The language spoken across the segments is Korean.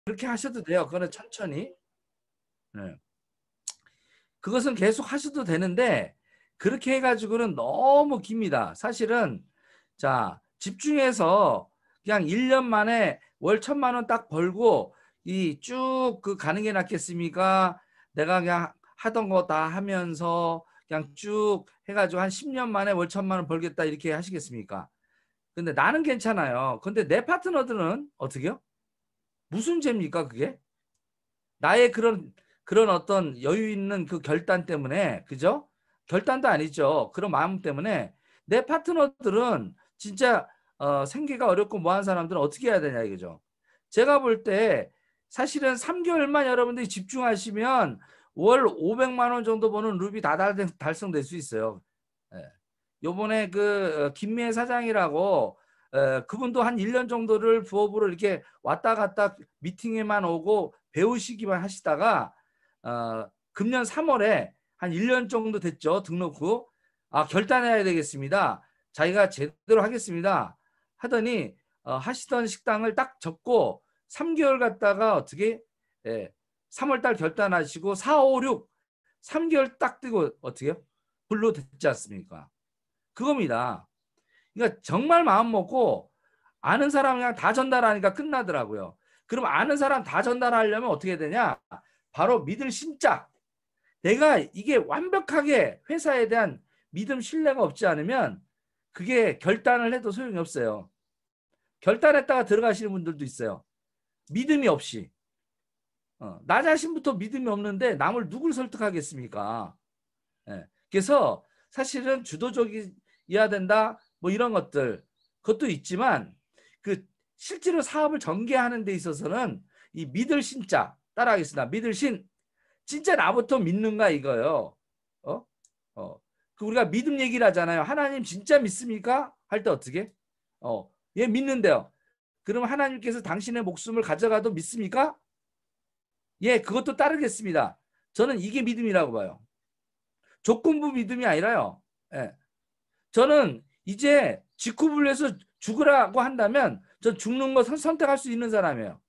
그렇게 하셔도 돼요. 그거는 천천히. 네. 그것은 계속 하셔도 되는데 그렇게 해가지고는 너무 깁니다. 사실은 자 집중해서 그냥 1년 만에 월 1,000만 원 딱 벌고 이 쭉 그 가는 게 낫겠습니까? 내가 그냥 하던 거 다 하면서 그냥 쭉 해가지고 한 10년 만에 월 1,000만 원 벌겠다 이렇게 하시겠습니까? 근데 나는 괜찮아요. 근데 내 파트너들은 어떻게요? 무슨 죄입니까 그게? 나의 그런 어떤 여유 있는 그 결단 때문에 그죠? 결단도 아니죠. 그런 마음 때문에 내 파트너들은 진짜 생계가 어렵고 뭐한 사람들은 어떻게 해야 되냐 이거죠. 제가 볼 때 사실은 3개월만 여러분들이 집중하시면 월 500만 원 정도 버는 룹이 다 달성될 수 있어요. 예. 요번에 그 김미애 사장이라고 그분도 한 1년 정도를 부업으로 이렇게 왔다 갔다 미팅에만 오고 배우시기만 하시다가 금년 3월에 한 1년 정도 됐죠. 등록 후. 결단해야 되겠습니다. 자기가 제대로 하겠습니다. 하더니 하시던 식당을 딱 접고 3개월 갔다가 어떻게 3월달 결단하시고 4, 5, 6 3개월 딱 뜨고 어떻게요? 불로 됐지 않습니까? 그겁니다. 그러니까 정말 마음 먹고 아는 사람 그냥 다 전달하니까 끝나더라고요. 그럼 아는 사람 다 전달하려면 어떻게 되냐? 바로 믿을 신자. 내가 이게 완벽하게 회사에 대한 믿음, 신뢰가 없지 않으면 그게 결단을 해도 소용이 없어요. 결단했다가 들어가시는 분들도 있어요. 믿음이 없이. 나 자신부터 믿음이 없는데 누굴 설득하겠습니까? 예. 그래서 사실은 주도적이어야 된다. 뭐 이런 것들 그것도 있지만 그 실제로 사업을 전개하는 데 있어서는 이 믿을 신자 따라하겠습니다. 믿을 신 진짜 나부터 믿는가 이거요. 그 우리가 믿음 얘기를 하잖아요. 하나님 진짜 믿습니까? 할 때 어떻게? 얘 믿는데요. 그럼 하나님께서 당신의 목숨을 가져가도 믿습니까? 예, 그것도 따르겠습니다. 저는 이게 믿음이라고 봐요. 조건부 믿음이 아니라요. 예. 저는 이제 직후불려서 죽으라고 한다면 전 죽는 거 선택할 수 있는 사람이에요.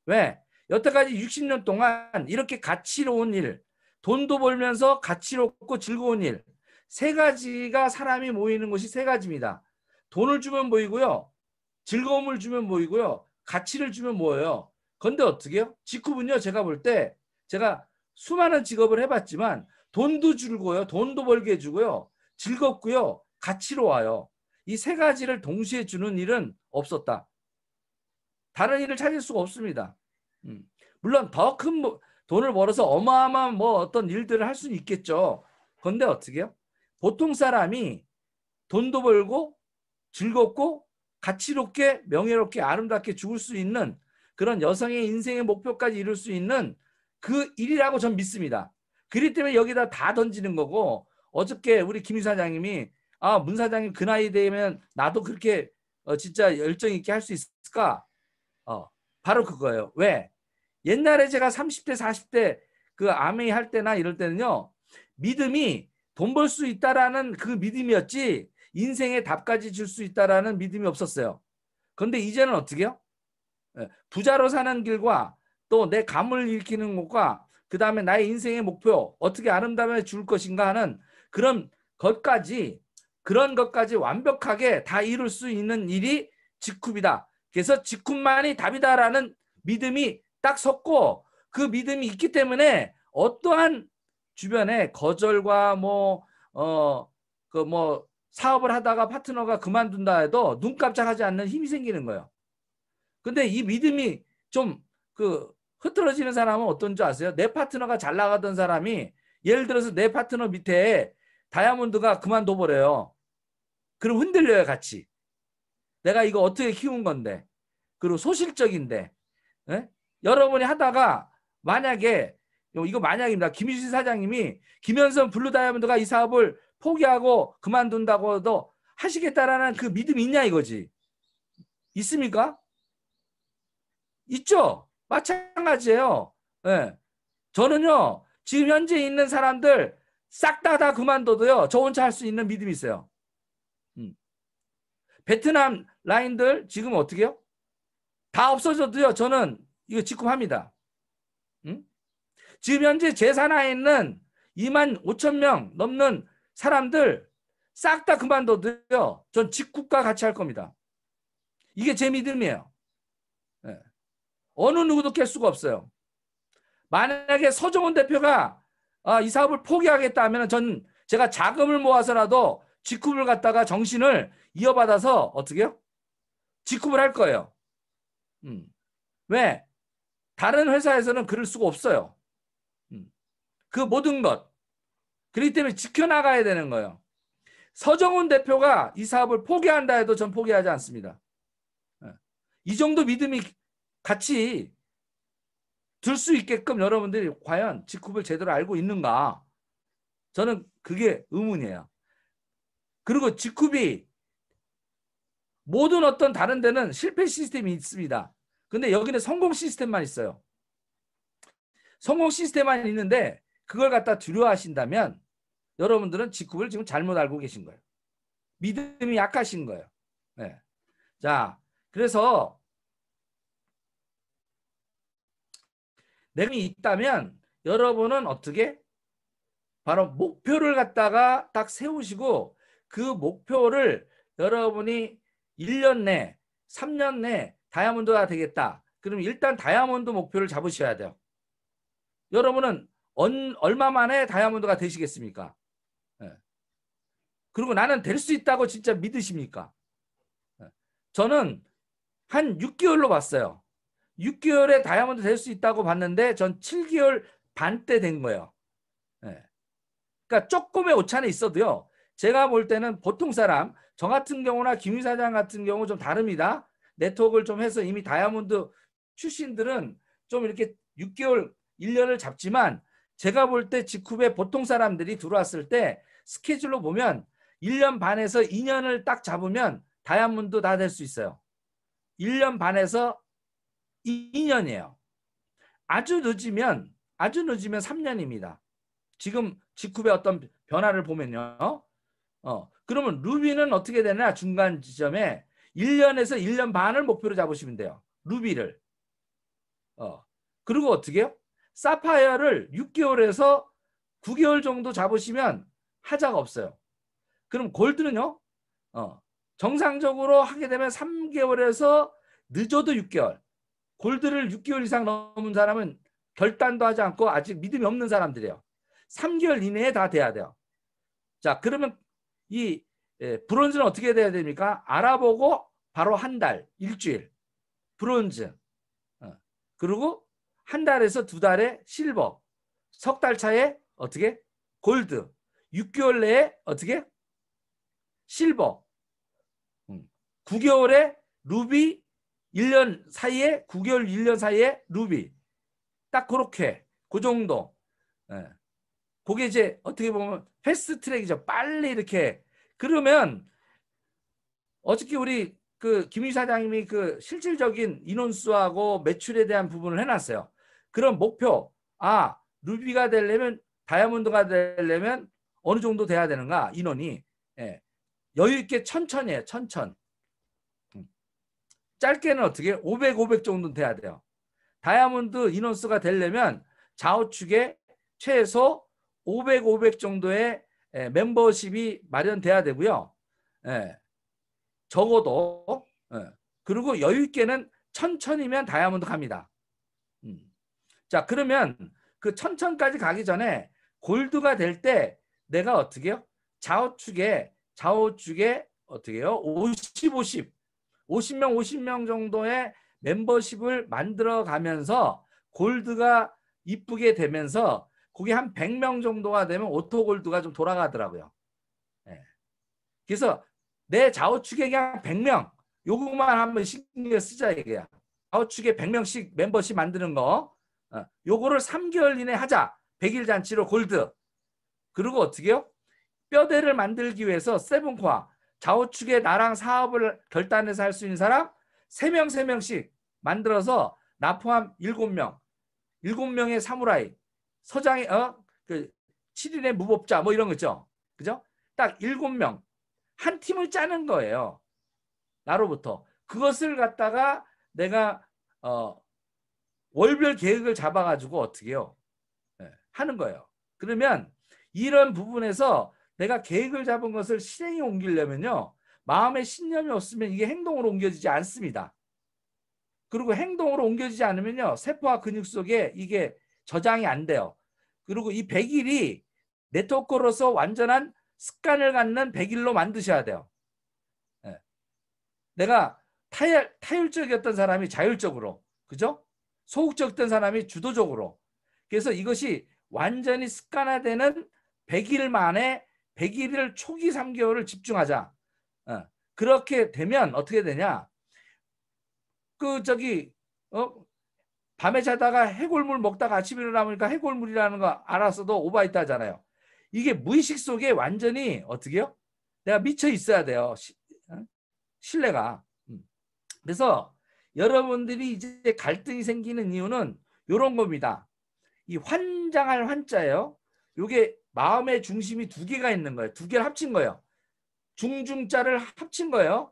왜? 여태까지 60년 동안 이렇게 가치로운 일, 돈도 벌면서 가치롭고 즐거운 일, 세 가지가 사람이 모이는 곳이 세 가지입니다. 돈을 주면 모이고요. 즐거움을 주면 모이고요. 가치를 주면 모여요. 그런데 어떻게 해요? 직후분요. 제가 볼 때 제가 수많은 직업을 해봤지만 돈도 줄고요. 돈도 벌게 해주고요. 즐겁고요. 가치로 와요. 이 세 가지를 동시에 주는 일은 없었다. 다른 일을 찾을 수가 없습니다. 물론 더 큰 돈을 벌어서 어마어마한 뭐 어떤 일들을 할 수는 있겠죠. 그런데 어떻게 해요? 보통 사람이 돈도 벌고 즐겁고 가치롭게 명예롭게 아름답게 죽을 수 있는 그런 여성의 인생의 목표까지 이룰 수 있는 그 일이라고 전 믿습니다. 그렇기 때문에 여기다 다 던지는 거고 어저께 우리 김 사장님이 문 사장님 그 나이 되면 나도 그렇게 진짜 열정 있게 할 수 있을까? 바로 그거예요. 왜? 옛날에 제가 30대 40대 그 아메이 할 때나 이럴 때는요. 믿음이 돈 벌 수 있다라는 그 믿음이었지 인생의 답까지 줄 수 있다라는 믿음이 없었어요. 그런데 이제는 어떻게 해요? 부자로 사는 길과 또 내 감을 일으키는 것과 그 다음에 나의 인생의 목표 어떻게 아름다움에 줄 것인가 하는 그런 것까지 완벽하게 다 이룰 수 있는 일이 직쿰이다. 그래서 직쿰만이 답이다라는 믿음이 딱 섰고 그 믿음이 있기 때문에 어떠한 주변에 거절과 사업을 하다가 파트너가 그만둔다 해도 눈 깜짝하지 않는 힘이 생기는 거예요. 근데 이 믿음이 좀 흐트러지는 사람은 어떤 줄 아세요? 내 파트너가 잘 나가던 사람이 예를 들어서 내 파트너 밑에 다이아몬드가 그만둬 버려요. 그럼 흔들려요 같이. 내가 이거 어떻게 키운 건데 그리고 소실적인데 여러분이 하다가 만약에 이거 만약입니다. 김유신 사장님이 김현선 블루다이아몬드가 이 사업을 포기하고 그만둔다고 해도 하시겠다라는 그 믿음이 있냐 이거지. 있습니까? 있죠. 마찬가지예요. 네. 저는요. 지금 현재 있는 사람들 싹 다 그만둬도요. 저 혼자 할 수 있는 믿음이 있어요. 베트남 라인들 지금 어떻게 해요? 다 없어져도요. 저는 이거 직급합니다. 응? 지금 현재 제 산하에 있는 25,000명 넘는 사람들 싹 다 그만둬도요. 전 직급과 같이 할 겁니다. 이게 제 믿음이에요. 네. 어느 누구도 깰 수가 없어요. 만약에 서정훈 대표가 이 사업을 포기하겠다 하면 전 제가 자금을 모아서라도 직급을 갖다가 정신을 이어받아서 어떻게요? 직급을 할 거예요. 왜? 다른 회사에서는 그럴 수가 없어요. 그 모든 것. 그렇기 때문에 지켜나가야 되는 거예요. 서정훈 대표가 이 사업을 포기한다 해도 전 포기하지 않습니다. 이 정도 믿음이 같이 들 수 있게끔 여러분들이 과연 직급을 제대로 알고 있는가? 저는 그게 의문이에요. 그리고 직급이 모든 어떤 다른 데는 실패 시스템이 있습니다. 근데 여기는 성공 시스템만 있어요. 성공 시스템만 있는데 그걸 갖다 두려워하신다면 여러분들은 직급을 지금 잘못 알고 계신 거예요. 믿음이 약하신 거예요. 네. 자, 그래서 내가 있다면 여러분은 어떻게? 바로 목표를 갖다가 딱 세우시고 그 목표를 여러분이 1년 내, 3년 내 다이아몬드가 되겠다. 그럼 일단 다이아몬드 목표를 잡으셔야 돼요. 여러분은 얼마 만에 다이아몬드가 되시겠습니까? 네. 그리고 나는 될 수 있다고 진짜 믿으십니까? 네. 저는 한 6개월로 봤어요. 6개월에 다이아몬드 될 수 있다고 봤는데 전 7개월 반 때 된 거예요. 네. 그러니까 조금의 오차는 있어도요. 제가 볼 때는 보통 사람, 저 같은 경우나 김 사장 같은 경우 좀 다릅니다. 네트워크를 좀 해서 이미 다이아몬드 출신들은 좀 이렇게 6개월, 1년을 잡지만 제가 볼 때 직후에 보통 사람들이 들어왔을 때 스케줄로 보면 1년 반에서 2년을 딱 잡으면 다이아몬드 다 될 수 있어요. 1년 반에서 2년이에요. 아주 늦으면 3년입니다. 지금 직후의 어떤 변화를 보면요. 그러면 루비는 어떻게 되나 중간 지점에 1년에서 1년 반을 목표로 잡으시면 돼요. 루비를. 그리고 어떻게 해요? 사파이어를 6개월에서 9개월 정도 잡으시면 하자가 없어요. 그럼 골드는요. 정상적으로 하게 되면 3개월에서 늦어도 6개월. 골드를 6개월 이상 넘은 사람은 결단도 하지 않고 아직 믿음이 없는 사람들이에요. 3개월 이내에 다 돼야 돼요. 자, 그러면 이 브론즈는 어떻게 돼야 됩니까? 알아보고 바로 한 달, 일주일. 브론즈. 그리고 한 달에서 두 달에 실버. 석 달 차에 어떻게? 골드. 6개월 내에 어떻게? 실버. 9개월에 루비. 1년 사이에 9개월 1년 사이에 루비. 딱 그렇게 그 정도. 그게 이제 어떻게 보면 패스트 트랙이죠. 빨리 이렇게. 그러면 어저께 우리 그 김 이사장님이 그 실질적인 인원수하고 매출에 대한 부분을 해놨어요. 그런 목표. 루비가 되려면 다이아몬드가 되려면 어느 정도 돼야 되는가 인원이. 여유 있게 천천히 해요. 천천. 짧게는 어떻게 500, 500 정도 돼야 돼요. 다이아몬드 인원수가 되려면 좌우측에 최소 500, 500 정도의 멤버십이 마련돼야 되고요. 적어도. 그리고 여유 있게는 천천히면 다이아몬드 갑니다. 자, 그러면 그 천천까지 가기 전에 골드가 될 때 내가 어떻게 해요? 좌우측에 어떻게 해요? 50, 50. 50명, 50명 정도의 멤버십을 만들어 가면서 골드가 이쁘게 되면서 그게 한 100명 정도가 되면 오토 골드가 좀 돌아가더라고요. 그래서 내 좌우측에 그냥 100명 요것만 한번 신경 쓰자 이게야. 좌우측에 100명씩 멤버십 만드는 거 요거를 3개월 이내 하자. 100일 잔치로 골드. 그리고 어떻게 해요? 뼈대를 만들기 위해서 세븐코어 좌우측에 나랑 사업을 결단해서 할 수 있는 사람 3명 3명씩 만들어서 나 포함 7명 7명의 사무라이 서장의 그 7인의 무법자 뭐 이런 거 있죠. 그죠? 딱 7명 한 팀을 짜는 거예요. 나로부터. 그것을 갖다가 내가 월별 계획을 잡아가지고 어떻게 해요? 하는 거예요. 그러면 이런 부분에서 내가 계획을 잡은 것을 실행에 옮기려면요. 마음에 신념이 없으면 이게 행동으로 옮겨지지 않습니다. 그리고 행동으로 옮겨지지 않으면요. 세포와 근육 속에 이게 저장이 안 돼요. 그리고 이 100일이 네트워크로서 완전한 습관을 갖는 100일로 만드셔야 돼요. 내가 타율적이었던 사람이 자율적으로, 그죠? 소극적이었던 사람이 주도적으로. 그래서 이것이 완전히 습관화되는 100일 만에 100일을 초기 3개월을 집중하자. 그렇게 되면 어떻게 되냐? 밤에 자다가 해골물 먹다가 아침에 일어나니까 해골물이라는 거 알았어도 오바이트 하잖아요. 이게 무의식 속에 완전히 어떻게 해요? 내가 미쳐 있어야 돼요. 신뢰가. 그래서 여러분들이 이제 갈등이 생기는 이유는 이런 겁니다. 이 환장할 환자예요. 이게 마음의 중심이 두 개가 있는 거예요. 두 개를 합친 거예요. 중중자를 합친 거예요.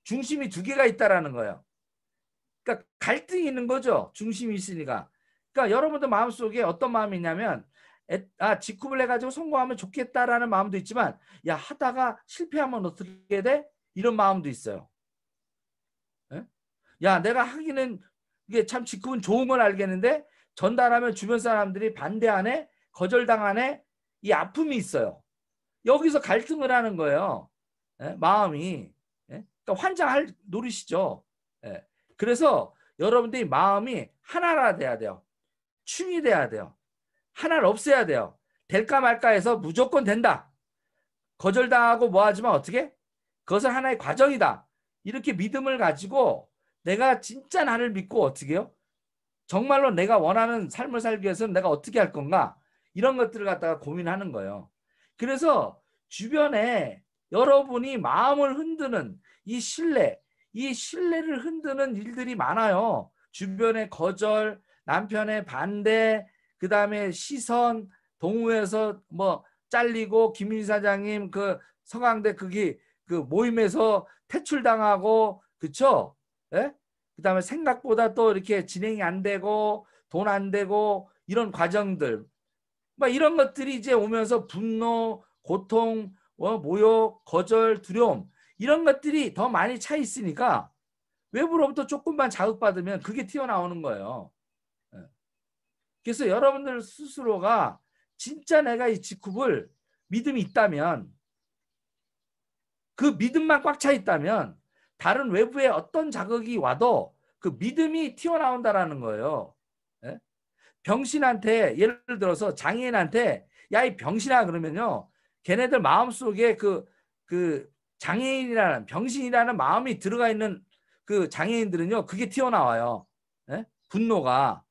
중심이 두 개가 있다라는 거예요. 그러니까 갈등이 있는 거죠. 중심이 있으니까. 그러니까 여러분들 마음속에 어떤 마음이 있냐면 직급을 해가지고 성공하면 좋겠다라는 마음도 있지만 야 하다가 실패하면 어떻게 돼? 이런 마음도 있어요. 야 내가 하기는 이게 참 직급은 좋은 건 알겠는데 전달하면 주변 사람들이 반대하네 거절당하네 이 아픔이 있어요. 여기서 갈등을 하는 거예요. 마음이. 그러니까 환장할 노릇이죠. 그래서 여러분들이 마음이 하나라 돼야 돼요. 충이 돼야 돼요. 하나를 없애야 돼요. 될까 말까 해서 무조건 된다. 거절당하고 뭐하지만 어떻게? 그것은 하나의 과정이다. 이렇게 믿음을 가지고 내가 진짜 나를 믿고 어떻게 해요? 정말로 내가 원하는 삶을 살기 위해서는 내가 어떻게 할 건가? 이런 것들을 갖다가 고민하는 거예요. 그래서 주변에 여러분이 마음을 흔드는 이 신뢰를 흔드는 일들이 많아요. 주변의 거절, 남편의 반대, 그 다음에 시선, 동호회에서 뭐 잘리고 김윤희 사장님 그 서강대 그 모임에서 퇴출당하고 그쵸? 예? 그 다음에 생각보다 또 이렇게 진행이 안 되고 돈 안 되고 이런 과정들 막 이런 것들이 이제 오면서 분노, 고통, 모욕, 거절, 두려움 이런 것들이 더 많이 차 있으니까 외부로부터 조금만 자극받으면 그게 튀어나오는 거예요. 그래서 여러분들 스스로가 진짜 내가 이 직급을 믿음이 있다면 그 믿음만 꽉 차 있다면 다른 외부의 어떤 자극이 와도 그 믿음이 튀어나온다라는 거예요. 병신한테 예를 들어서 장애인한테 야 이 병신아 그러면요. 걔네들 마음속에 그 장애인이라는 병신이라는 마음이 들어가 있는 그 장애인들은요. 그게 튀어나와요. 분노가.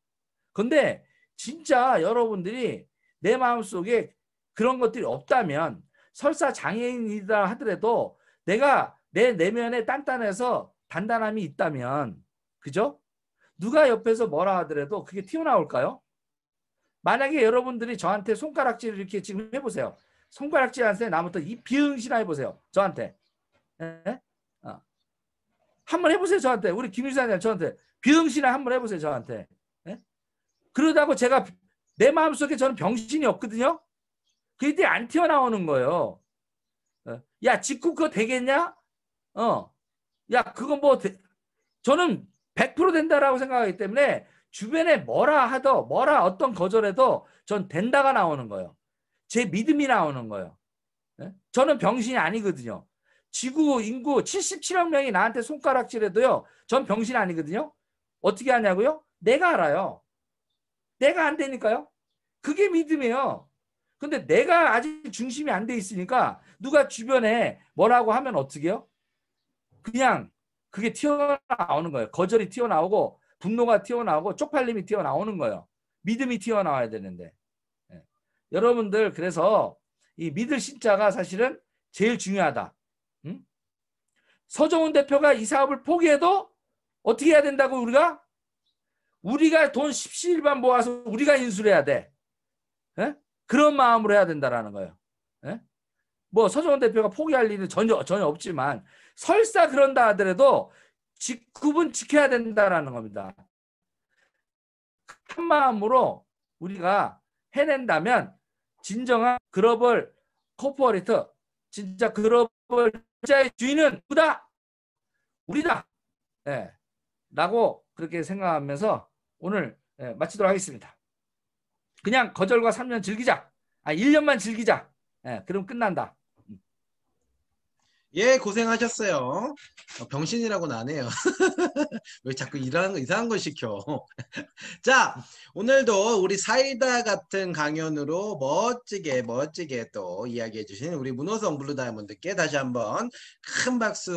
근데 진짜 여러분들이 내 마음속에 그런 것들이 없다면 설사 장애인이다 하더라도 내가 내 내면에 단단해서 단단함이 있다면 그죠? 누가 옆에서 뭐라 하더라도 그게 튀어나올까요? 만약에 여러분들이 저한테 손가락질을 이렇게 지금 해보세요. 손가락질한테 나부터 이 비응신아 해보세요. 저한테. 한번 해보세요. 저한테. 우리 김유사님 저한테. 비응신아 한번 해보세요. 저한테. 그러다고 제가 내 마음속에 저는 병신이 없거든요. 그게 안 튀어나오는 거예요. 야 직구 그거 되겠냐? 야 그거 뭐 저는 100% 된다라고 생각하기 때문에 주변에 뭐라 하더 뭐라 어떤 거절해도 전 된다가 나오는 거예요. 제 믿음이 나오는 거예요. 저는 병신이 아니거든요. 지구 인구 77억 명이 나한테 손가락질해도요. 전 병신 아니거든요. 어떻게 하냐고요? 내가 알아요. 내가 안 되니까요. 그게 믿음이에요. 근데 내가 아직 중심이 안 돼 있으니까 누가 주변에 뭐라고 하면 어떻게 해요? 그냥 그게 튀어나오는 거예요. 거절이 튀어나오고 분노가 튀어나오고 쪽팔림이 튀어나오는 거예요. 믿음이 튀어나와야 되는데. 여러분들 그래서 이 믿을 신자가 사실은 제일 중요하다. 서정훈 대표가 이 사업을 포기해도 어떻게 해야 된다고 우리가 돈 십시일반 모아서 우리가 인수를 해야 돼. 그런 마음으로 해야 된다라는 거예요. 뭐 서정훈 대표가 포기할 일은 전혀 없지만 설사 그런다 하더라도 직급은 지켜야 된다라는 겁니다. 한 마음으로 우리가 해낸다면 진정한 글로벌 코퍼레이트, 진짜 글로벌 자의 주인은 누구다? 우리다. 예, 라고 그렇게 생각하면서 오늘 마치도록 하겠습니다. 그냥 거절과 3년 즐기자. 1년만 즐기자. 그럼 끝난다. 예, 고생하셨어요. 병신이라고는 안 해요. 왜 자꾸 이상한 걸 시켜. 자, 오늘도 우리 사이다 같은 강연으로 멋지게 또 이야기해 주신 우리 문호성 블루다이아몬드께 다시 한번 큰 박수